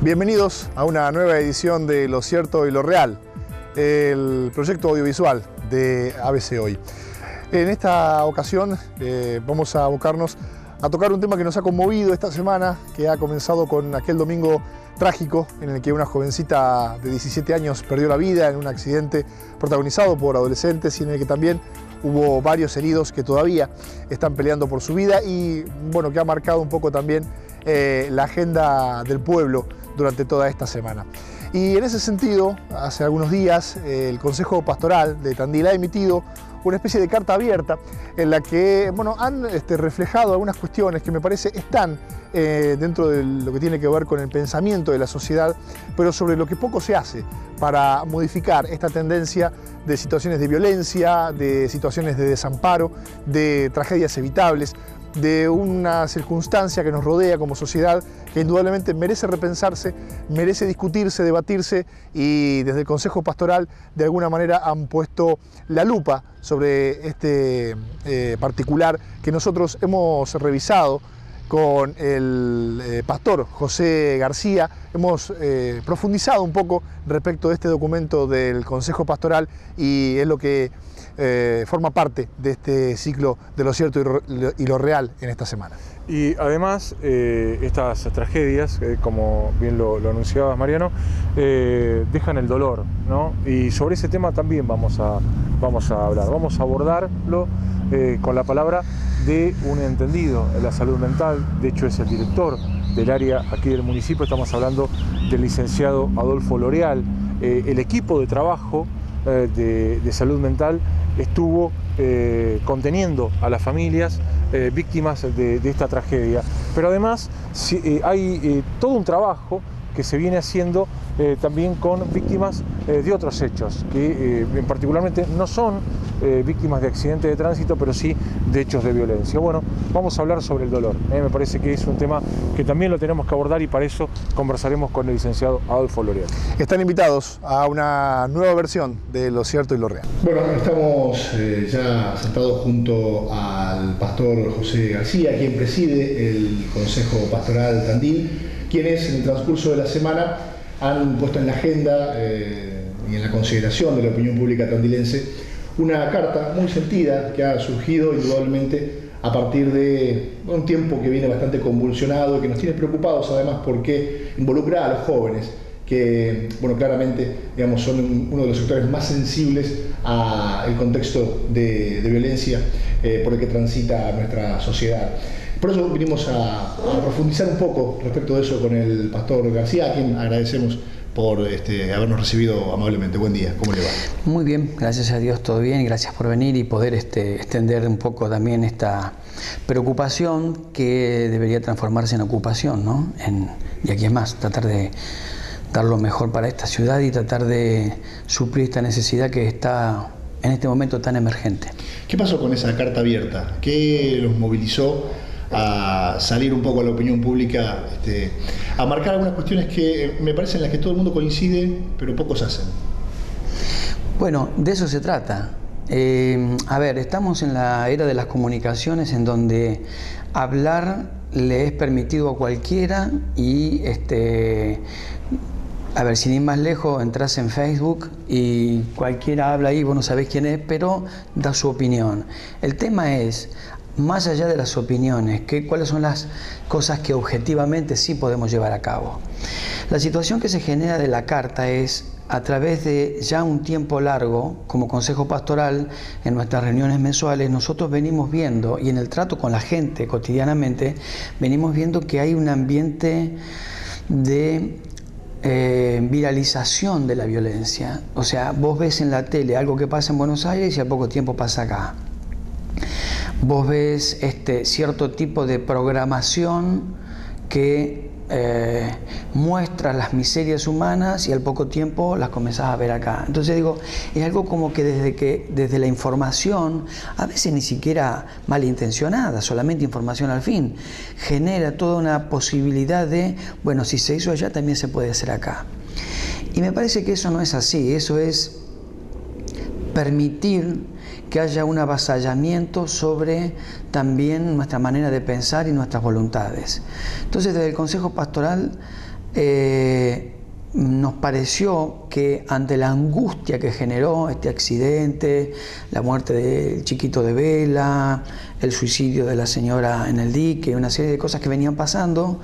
Bienvenidos a una nueva edición de Lo Cierto y Lo Real, el proyecto audiovisual de ABC Hoy. En esta ocasión vamos a abocarnos a tocar un tema que nos ha conmovido esta semana, que ha comenzado con aquel domingo trágico en el que una jovencita de 17 años perdió la vida en un accidente protagonizado por adolescentes y en el que también hubo varios heridos que todavía están peleando por su vida y bueno, que ha marcado un poco también la agenda del pueblo durante toda esta semana. Y en ese sentido, hace algunos días, el Consejo Pastoral de Tandil ha emitido una especie de carta abierta en la que han reflejado algunas cuestiones que me parece están dentro de lo que tiene que ver con el pensamiento de la sociedad, pero sobre lo que poco se hace para modificar esta tendencia de situaciones de violencia, de situaciones de desamparo, de tragedias evitables, de una circunstancia que nos rodea como sociedad que indudablemente merece repensarse, merece discutirse, debatirse, y desde el Consejo Pastoral de alguna manera han puesto la lupa sobre este particular que nosotros hemos revisado con el pastor José García. Hemos profundizado un poco respecto de este documento del Consejo Pastoral y es lo que forma parte de este ciclo de Lo Cierto y Lo Real en esta semana. Y además estas tragedias, como bien lo anunciabas, Mariano, dejan el dolor, ¿no? Y sobre ese tema también vamos a hablar, vamos a abordarlo con la palabra de un entendido en la salud mental. De hecho es el director del área aquí del municipio, estamos hablando del licenciado Adolfo L'Oreal. El equipo de trabajo de salud mental estuvo conteniendo a las familias víctimas de esta tragedia. Pero además hay todo un trabajo que se viene haciendo también con víctimas de otros hechos, que particularmente no son víctimas de accidentes de tránsito, pero sí de hechos de violencia. Bueno, vamos a hablar sobre el dolor. Me parece que es un tema que también lo tenemos que abordar y para eso conversaremos con el licenciado Adolfo L'Oreal. Están invitados a una nueva versión de Lo Cierto y Lo Real. Bueno, estamos ya sentados junto al pastor José García, quien preside el Consejo Pastoral Tandil, quienes en el transcurso de la semana han puesto en la agenda y en la consideración de la opinión pública tandilense una carta muy sentida que ha surgido indudablemente a partir de un tiempo que viene bastante convulsionado y que nos tiene preocupados además porque involucra a los jóvenes que, claramente, digamos, son uno de los sectores más sensibles al contexto de violencia por el que transita nuestra sociedad. Por eso vinimos a profundizar un poco respecto de eso con el pastor García, a quien agradecemos por habernos recibido amablemente. Buen día, ¿cómo le va? Muy bien, gracias a Dios, todo bien, y gracias por venir y poder extender un poco también esta preocupación que debería transformarse en ocupación, ¿no? Y aquí es más, tratar de dar lo mejor para esta ciudad y tratar de suplir esta necesidad que está en este momento tan emergente. ¿Qué pasó con esa carta abierta? ¿Qué los movilizó a salir un poco a la opinión pública, a marcar algunas cuestiones que me parecen en las que todo el mundo coincide, pero pocos hacen? Bueno, de eso se trata. Estamos en la era de las comunicaciones en donde hablar le es permitido a cualquiera y sin ir más lejos, entras en Facebook y cualquiera habla ahí, vos no sabés quién es, pero da su opinión. El tema es, más allá de las opiniones, ¿cuáles son las cosas que objetivamente sí podemos llevar a cabo? La situación que se genera de la carta es, a través de ya un tiempo largo, como Consejo Pastoral, en nuestras reuniones mensuales, nosotros venimos viendo, y en el trato con la gente cotidianamente, venimos viendo que hay un ambiente de viralización de la violencia. O sea, vos ves en la tele algo que pasa en Buenos Aires y al poco tiempo pasa acá. Vos ves cierto tipo de programación que muestra las miserias humanas y al poco tiempo las comenzás a ver acá. Entonces digo, es algo como que desde la información, a veces ni siquiera malintencionada, solamente información al fin, genera toda una posibilidad de, bueno, si se hizo allá también se puede hacer acá. Y me parece que eso no es así, eso es permitir que haya un avasallamiento sobre también nuestra manera de pensar y nuestras voluntades. Entonces, desde el Consejo Pastoral nos pareció que ante la angustia que generó este accidente, la muerte del chiquito de Vela, el suicidio de la señora en el dique, una serie de cosas que venían pasando,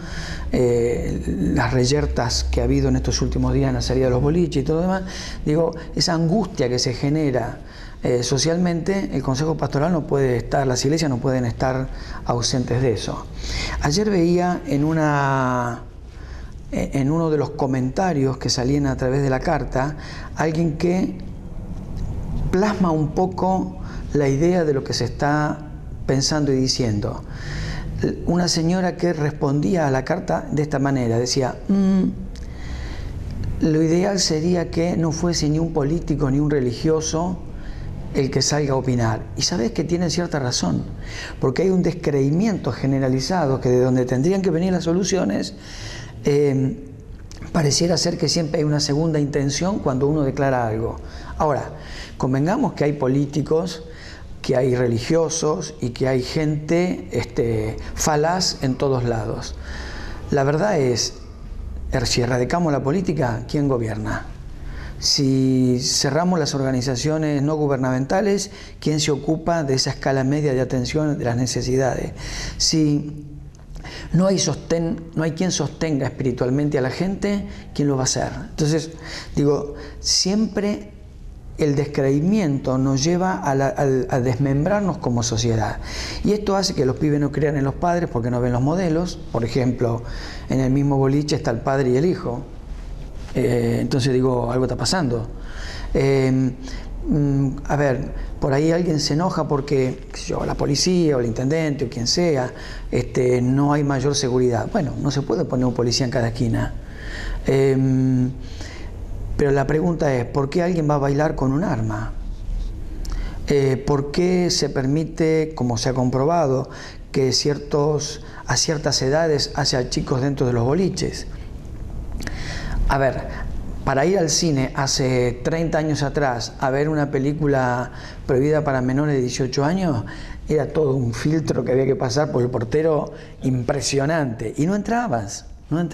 las reyertas que ha habido en estos últimos días en la salida de los boliches y todo lo demás, digo, esa angustia que se genera socialmente, el Consejo Pastoral no puede estar, las iglesias no pueden estar ausentes de eso. Ayer veía en uno de los comentarios que salían a través de la carta, alguien que plasma un poco la idea de lo que se está pensando y diciendo. Una señora que respondía a la carta de esta manera, decía, lo ideal sería que no fuese ni un político ni un religioso el que salga a opinar. Y sabes que tienen cierta razón, porque hay un descreimiento generalizado que de donde tendrían que venir las soluciones, pareciera ser que siempre hay una segunda intención cuando uno declara algo. Ahora, convengamos que hay políticos, que hay religiosos y que hay gente falaz en todos lados. La verdad es, si erradicamos la política, ¿quién gobierna? Si cerramos las organizaciones no gubernamentales, ¿quién se ocupa de esa escala media de atención de las necesidades? Si no hay quien sostenga espiritualmente a la gente, ¿quién lo va a hacer? Entonces, digo, siempre el descreimiento nos lleva a desmembrarnos como sociedad. Y esto hace que los pibes no crean en los padres porque no ven los modelos. Por ejemplo, en el mismo boliche está el padre y el hijo. Entonces digo, algo está pasando. A ver, por ahí alguien se enoja porque, qué sé yo, la policía o el intendente o quien sea, no hay mayor seguridad. Bueno, no se puede poner un policía en cada esquina. Pero la pregunta es, ¿por qué alguien va a bailar con un arma? ¿Por qué se permite, como se ha comprobado, que a ciertas edades haya chicos dentro de los boliches? A ver, para ir al cine hace 30 años atrás a ver una película prohibida para menores de 18 años, era todo un filtro que había que pasar por el portero impresionante. Y no entrabas. Hoy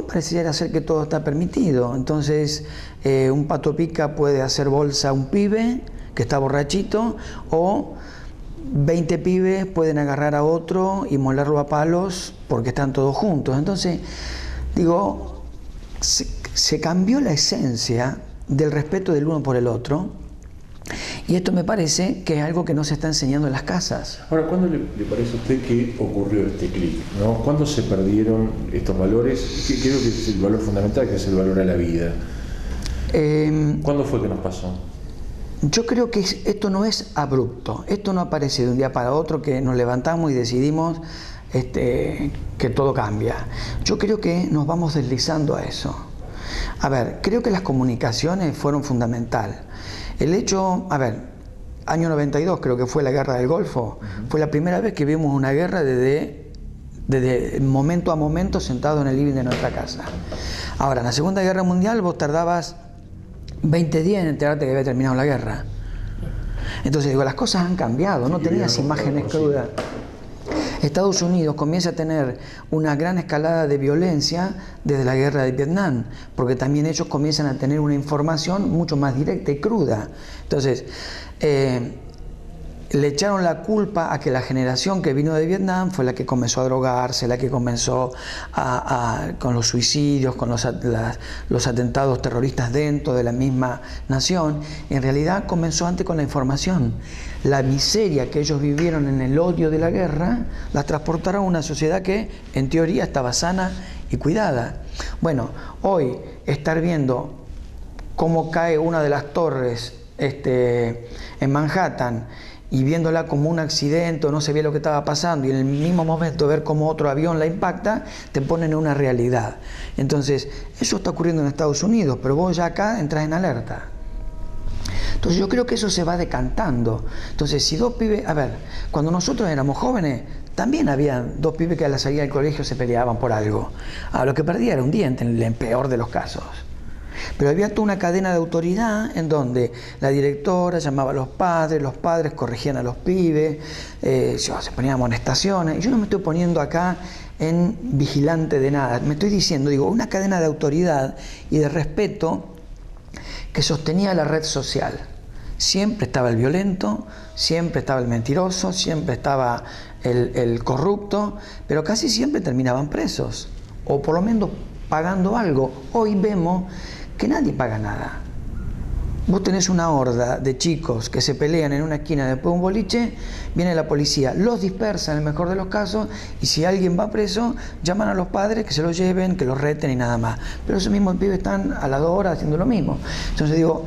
pareciera ser que todo está permitido. Entonces, un Pato Pica puede hacer bolsa a un pibe que está borrachito, o 20 pibes pueden agarrar a otro y molerlo a palos porque están todos juntos. Entonces, digo, se cambió la esencia del respeto del uno por el otro, y esto me parece que es algo que no se está enseñando en las casas. Ahora, ¿cuándo le parece a usted que ocurrió este clic, ¿no? ¿Cuándo se perdieron estos valores? Creo que es el valor fundamental, que es el valor a la vida. ¿Cuándo fue que nos pasó? Yo creo que esto no es abrupto, esto no aparece de un día para otro que nos levantamos y decidimos que todo cambia. Yo creo que nos vamos deslizando a eso. A ver, creo que las comunicaciones fueron fundamental. El hecho, a ver, año 92 creo que fue la guerra del Golfo, fue la primera vez que vimos una guerra desde momento a momento sentado en el living de nuestra casa. Ahora, en la Segunda Guerra Mundial vos tardabas 20 días en enterarte que había terminado la guerra. Entonces digo, las cosas han cambiado, no tenías imágenes crudas. Estados Unidos comienza a tener una gran escalada de violencia desde la guerra de Vietnam, porque también ellos comienzan a tener una información mucho más directa y cruda. Entonces, le echaron la culpa a que la generación que vino de Vietnam fue la que comenzó a drogarse, la que comenzó con los suicidios, con los atentados terroristas dentro de la misma nación. En realidad comenzó antes con la información. La miseria que ellos vivieron en el odio de la guerra, la transportaron a una sociedad que en teoría estaba sana y cuidada. Bueno, hoy estar viendo cómo cae una de las torres en Manhattan, y viéndola como un accidente, o no se ve lo que estaba pasando, y en el mismo momento ver cómo otro avión la impacta, te ponen en una realidad. Entonces, eso está ocurriendo en Estados Unidos, pero vos ya acá entras en alerta. Entonces yo creo que eso se va decantando. Entonces, si dos pibes... A ver, cuando nosotros éramos jóvenes, también había dos pibes que a la salida del colegio se peleaban por algo. Lo que perdía era un diente, en el peor de los casos. Pero había toda una cadena de autoridad en donde la directora llamaba a los padres corregían a los pibes, se ponían amonestaciones. Yo no me estoy poniendo acá en vigilante de nada. Me estoy diciendo, digo, una cadena de autoridad y de respeto que sostenía la red social. Siempre estaba el violento, siempre estaba el mentiroso, siempre estaba el corrupto, pero casi siempre terminaban presos, o por lo menos pagando algo. Hoy vemos que nadie paga nada. Vos tenés una horda de chicos que se pelean en una esquina después de un boliche, viene la policía, los dispersa en el mejor de los casos, y si alguien va preso, llaman a los padres que se lo lleven, que los reten y nada más. Pero esos mismos pibes están a las 2 horas haciendo lo mismo. Entonces digo,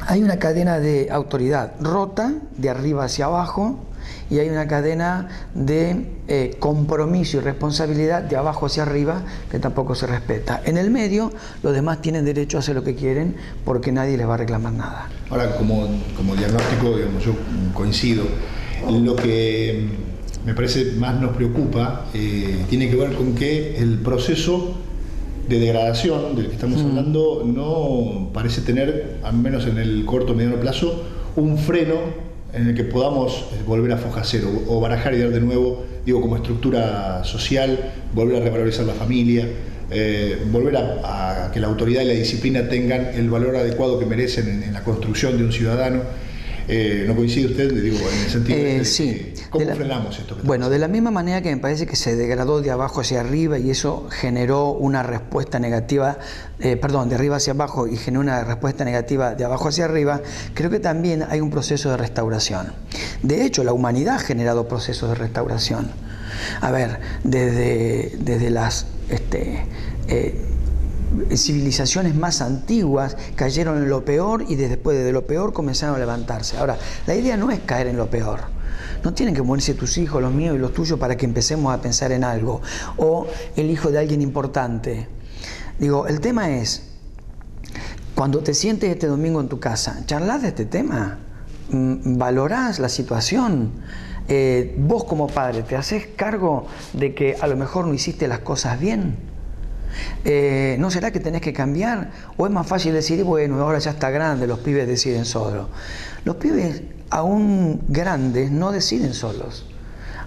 hay una cadena de autoridad rota, de arriba hacia abajo, y hay una cadena de compromiso y responsabilidad de abajo hacia arriba que tampoco se respeta. En el medio, los demás tienen derecho a hacer lo que quieren porque nadie les va a reclamar nada. Ahora, como diagnóstico, digamos, yo coincido. Lo que me parece más nos preocupa tiene que ver con que el proceso de degradación del que estamos hablando no parece tener, al menos en el corto o mediano plazo, un freno en el que podamos volver a foja cero o barajar y dar de nuevo, digo, como estructura social, volver a revalorizar la familia, volver a que la autoridad y la disciplina tengan el valor adecuado que merecen en la construcción de un ciudadano. ¿No coincide usted? Le digo, en el sentido de sí. ¿cómo frenamos esto? Bueno, de la misma manera que me parece que se degradó de abajo hacia arriba y eso generó una respuesta negativa, de arriba hacia abajo y generó una respuesta negativa de abajo hacia arriba, creo que también hay un proceso de restauración. De hecho, la humanidad ha generado procesos de restauración. A ver, desde las civilizaciones más antiguas cayeron en lo peor y después de lo peor comenzaron a levantarse. Ahora, la idea no es caer en lo peor. No tienen que morirse tus hijos, los míos y los tuyos para que empecemos a pensar en algo. O el hijo de alguien importante. Digo, el tema es, cuando te sientes este domingo en tu casa, charlás de este tema, valorás la situación. Vos como padre, ¿te haces cargo de que a lo mejor no hiciste las cosas bien? ¿No será que tenés que cambiar? ¿O es más fácil decir, bueno, ahora ya está grande, los pibes deciden solos? Los pibes, aún grandes, no deciden solos.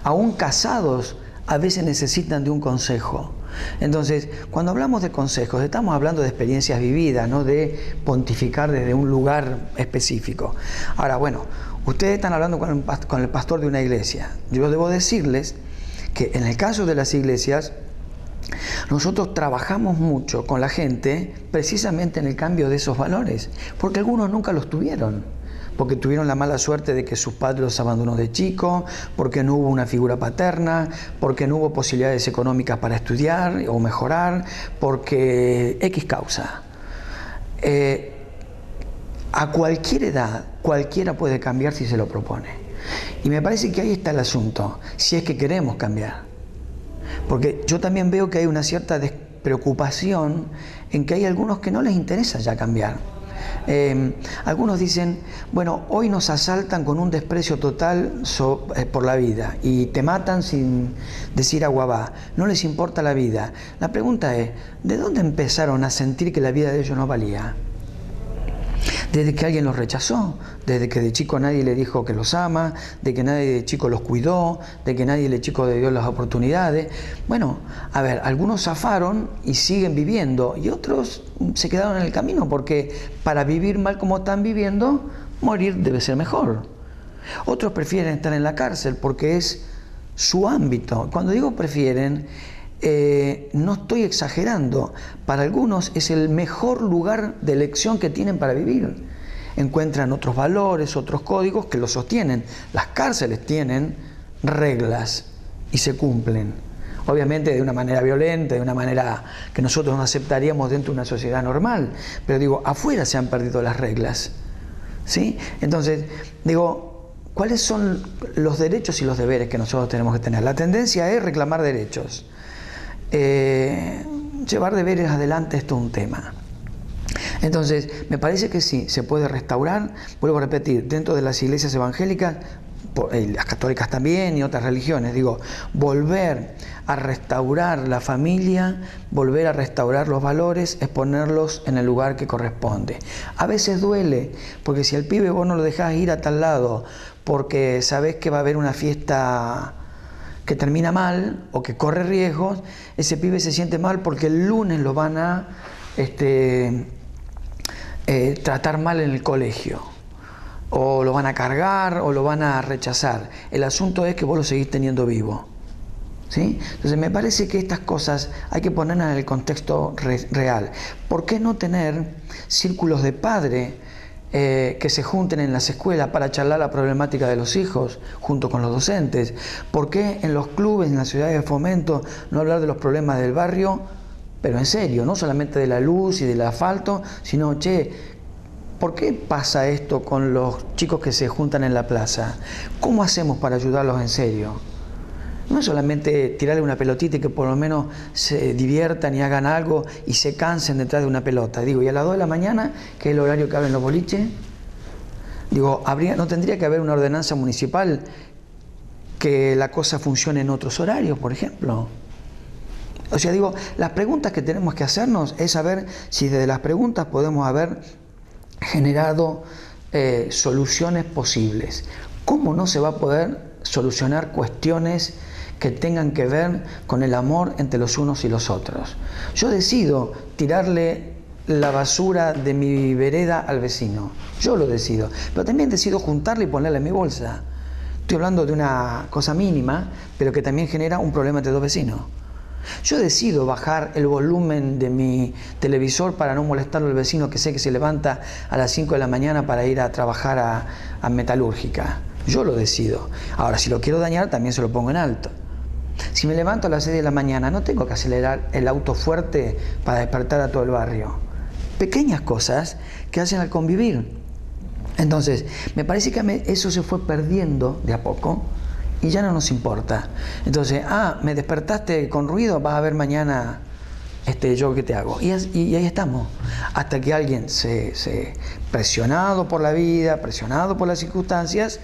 Aún casados, a veces necesitan de un consejo. Entonces, cuando hablamos de consejos, estamos hablando de experiencias vividas, no de pontificar desde un lugar específico. Ahora, bueno, ustedes están hablando con el pastor de una iglesia. Yo debo decirles que en el caso de las iglesias, nosotros trabajamos mucho con la gente precisamente en el cambio de esos valores, porque algunos nunca los tuvieron, porque tuvieron la mala suerte de que sus padres los abandonó de chico, porque no hubo una figura paterna, porque no hubo posibilidades económicas para estudiar o mejorar, porque X causa. A cualquier edad, cualquiera puede cambiar si se lo propone. Y me parece que ahí está el asunto, si es que queremos cambiar. Porque yo también veo que hay una cierta despreocupación en que hay algunos que no les interesa ya cambiar. Algunos dicen, bueno, hoy nos asaltan con un desprecio total por la vida y te matan sin decir agua va, no les importa la vida. La pregunta es, ¿de dónde empezaron a sentir que la vida de ellos no valía? Desde que alguien los rechazó, desde que de chico nadie le dijo que los ama, de que nadie de chico los cuidó, de que nadie de chico le dio las oportunidades. Bueno, a ver, algunos zafaron y siguen viviendo y otros se quedaron en el camino porque para vivir mal como están viviendo, morir debe ser mejor. Otros prefieren estar en la cárcel porque es su ámbito. Cuando digo prefieren, no estoy exagerando. Para algunos es el mejor lugar de elección que tienen para vivir. Encuentran otros valores, otros códigos que los sostienen. Las cárceles tienen reglas y se cumplen. Obviamente de una manera violenta, de una manera que nosotros no aceptaríamos dentro de una sociedad normal. Pero digo, afuera se han perdido las reglas, ¿sí? Entonces, digo, ¿cuáles son los derechos y los deberes que nosotros tenemos que tener? La tendencia es reclamar derechos. Llevar deberes adelante esto es un tema. Entonces, me parece que sí, se puede restaurar, vuelvo a repetir, dentro de las iglesias evangélicas, las católicas también y otras religiones, digo, volver a restaurar la familia, volver a restaurar los valores, es ponerlos en el lugar que corresponde. A veces duele, porque si al pibe vos no lo dejás ir a tal lado, porque sabés que va a haber una fiesta que termina mal o que corre riesgos, ese pibe se siente mal porque el lunes lo van a tratar mal en el colegio, o lo van a cargar o lo van a rechazar. El asunto es que vos lo seguís teniendo vivo, ¿sí? Entonces me parece que estas cosas hay que ponerlas en el contexto real. ¿Por qué no tener círculos de padres que se junten en las escuelas para charlar la problemática de los hijos junto con los docentes? ¿Por qué en los clubes, en las ciudades de fomento, no hablar de los problemas del barrio, pero en serio, no solamente de la luz y del asfalto, sino, che, ¿por qué pasa esto con los chicos que se juntan en la plaza? ¿Cómo hacemos para ayudarlos en serio? No es solamente tirarle una pelotita y que por lo menos se diviertan y hagan algo y se cansen detrás de una pelota. Digo, y a las 2 de la mañana, que es el horario que abren los boliches, digo, ¿no tendría que haber una ordenanza municipal que la cosa funcione en otros horarios, por ejemplo? O sea, digo, las preguntas que tenemos que hacernos es saber si desde las preguntas podemos haber generado soluciones posibles. ¿Cómo no se va a poder solucionar cuestiones que tengan que ver con el amor entre los unos y los otros? Yo decido tirarle la basura de mi vereda al vecino, yo lo decido, pero también decido juntarla y ponerla en mi bolsa. Estoy hablando de una cosa mínima, pero que también genera un problema entre dos vecinos. Yo decido bajar el volumen de mi televisor para no molestarlo al vecino que sé que se levanta a las 5 de la mañana para ir a trabajar a metalúrgica. Yo lo decido. Ahora, si lo quiero dañar, también se lo pongo en alto. Si me levanto a las 6 de la mañana, no tengo que acelerar el auto fuerte para despertar a todo el barrio. Pequeñas cosas que hacen al convivir. Entonces, me parece que eso se fue perdiendo de a poco y ya no nos importa. Entonces, me despertaste con ruido, vas a ver mañana yo qué te hago. Y ahí estamos. Hasta que alguien presionado por la vida, presionado por las circunstancias,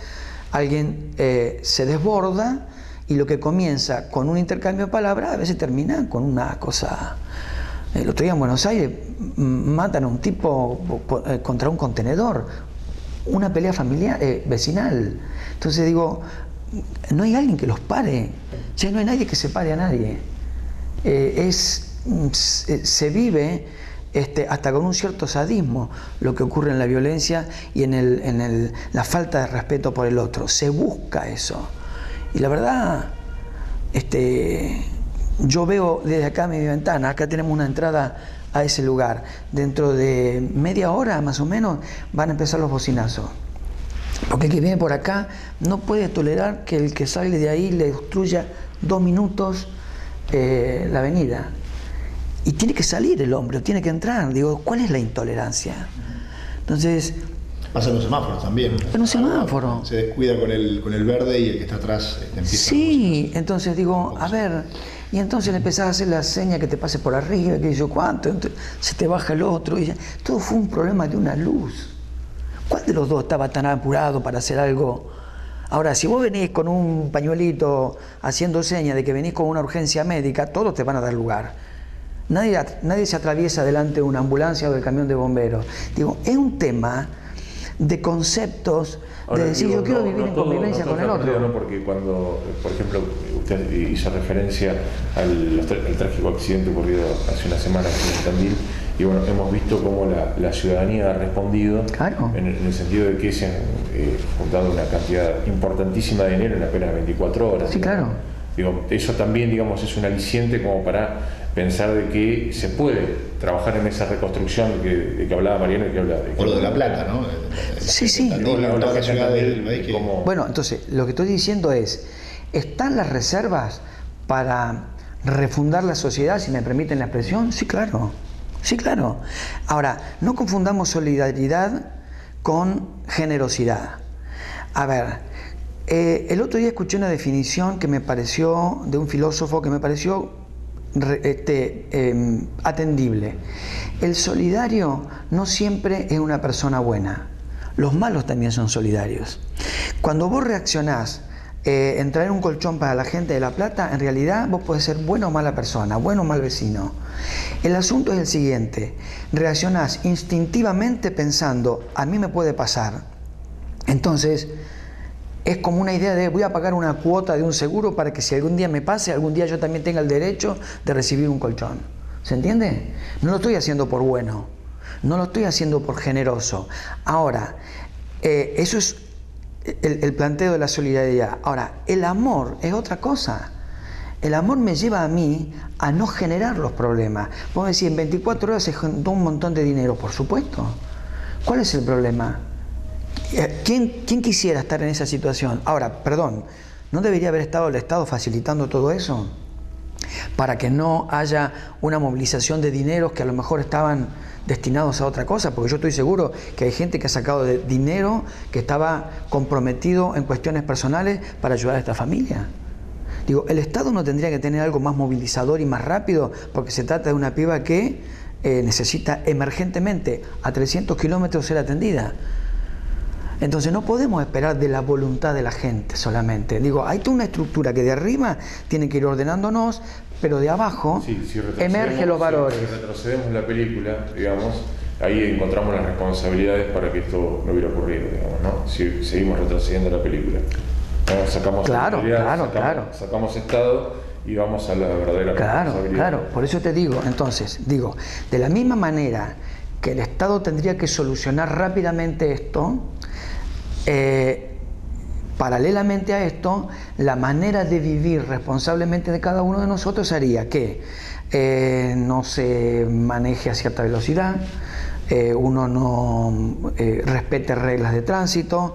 alguien se desborda y lo que comienza con un intercambio de palabras a veces termina con una cosa. El otro día en Buenos Aires matan a un tipo contra un contenedor, una pelea familiar, vecinal. Entonces digo, no hay alguien que los pare, ya no hay nadie que separe a nadie. Se vive hasta con un cierto sadismo lo que ocurre en la violencia y en la falta de respeto por el otro. Se busca eso. Y la verdad, yo veo desde acá mi ventana, acá tenemos una entrada a ese lugar. Dentro de media hora más o menos van a empezar los bocinazos. Porque el que viene por acá no puede tolerar que el que sale de ahí le obstruya 2 minutos la avenida. Y tiene que salir el hombre, tiene que entrar. Digo, ¿cuál es la intolerancia? Entonces... Pasa en los semáforos también. En un semáforo. Se descuida con el verde y el que está atrás empieza. Sí, entonces digo, a ver, y entonces le empezás a hacer la seña que te pase por arriba, que yo cuánto, entonces se te baja el otro. Y todo fue un problema de una luz. ¿Cuál de los dos estaba tan apurado para hacer algo? Ahora, si vos venís con un pañuelito haciendo señas de que venís con una urgencia médica, todos te van a dar lugar. Nadie se atraviesa delante de una ambulancia o del camión de bomberos. Digo, es un tema de conceptos. Ahora, de decir, yo quiero vivir en convivencia con el otro. ¿No? Porque cuando, por ejemplo, usted hizo referencia al trágico accidente ocurrido hace una semana en Tandil, y bueno, hemos visto cómo la ciudadanía ha respondido, claro, en el sentido de que se han juntado una cantidad importantísima de dinero en apenas 24 horas. Sí, claro. Digo, eso también, digamos, es un aliciente como para pensar de que se puede trabajar en esa reconstrucción de que hablaba Mariano y que habla de... O lo de La Plata, ¿no? Sí. Bueno, entonces, lo que estoy diciendo es, ¿están las reservas para refundar la sociedad, si me permiten la expresión? Sí, claro. Sí, claro. Ahora, no confundamos solidaridad con generosidad. A ver, el otro día escuché una definición que me pareció, de un filósofo que me pareció atendible. El solidario no siempre es una persona buena. Los malos también son solidarios. Cuando vos reaccionás en traer un colchón para la gente de La Plata, en realidad vos podés ser buena o mala persona, bueno o mal vecino. El asunto es el siguiente: reaccionás instintivamente pensando, a mí me puede pasar. Entonces, es como una idea de voy a pagar una cuota de un seguro para que si algún día me pase, algún día yo también tenga el derecho de recibir un colchón. ¿Se entiende? No lo estoy haciendo por bueno, no lo estoy haciendo por generoso. Ahora, eso es el planteo de la solidaridad. Ahora, el amor es otra cosa. El amor me lleva a mí a no generar los problemas. Vos decís, en 24 horas se juntó un montón de dinero, por supuesto. ¿Cuál es el problema? ¿Quién quisiera estar en esa situación? Ahora, perdón, ¿no debería haber estado el Estado facilitando todo eso? Para que no haya una movilización de dineros que a lo mejor estaban destinados a otra cosa, porque yo estoy seguro que hay gente que ha sacado de dinero que estaba comprometido en cuestiones personales para ayudar a esta familia. Digo, el Estado no tendría que tener algo más movilizador y más rápido, porque se trata de una piba que necesita emergentemente a 300 kilómetros ser atendida. Entonces no podemos esperar de la voluntad de la gente solamente. Digo, hay toda una estructura que de arriba tiene que ir ordenándonos, pero de abajo emergen los valores. Si retrocedemos la película, digamos, ahí encontramos las responsabilidades para que esto no hubiera ocurrido, digamos, ¿no? Si seguimos retrocediendo la película. ¿No? Sacamos sacamos Estado y vamos a la verdadera responsabilidad. Claro, por eso te digo, entonces, de la misma manera que el Estado tendría que solucionar rápidamente esto, paralelamente a esto, la manera de vivir responsablemente de cada uno de nosotros haría que no se maneje a cierta velocidad, uno no respete reglas de tránsito,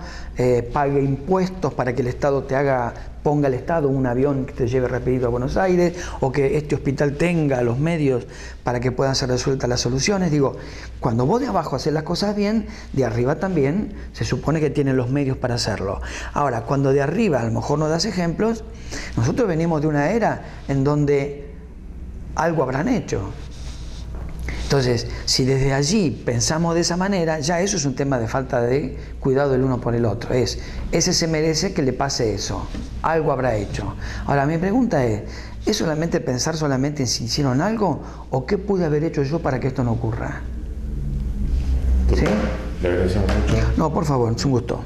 pague impuestos para que el Estado ponga al Estado un avión que te lleve rápido a Buenos Aires, o que este hospital tenga los medios para que puedan ser resueltas las soluciones. Digo, cuando vos de abajo haces las cosas bien, de arriba también se supone que tienen los medios para hacerlo. Ahora, cuando de arriba a lo mejor no das ejemplos, nosotros venimos de una era en donde algo habrán hecho. Entonces, si desde allí pensamos de esa manera, ya eso es un tema de falta de cuidado el uno por el otro. Ese se merece que le pase eso, algo habrá hecho. Ahora, mi pregunta es solamente pensar solamente en si hicieron algo o qué pude haber hecho yo para que esto no ocurra? ¿Sí? Le agradecemos mucho. No, por favor, es un gusto.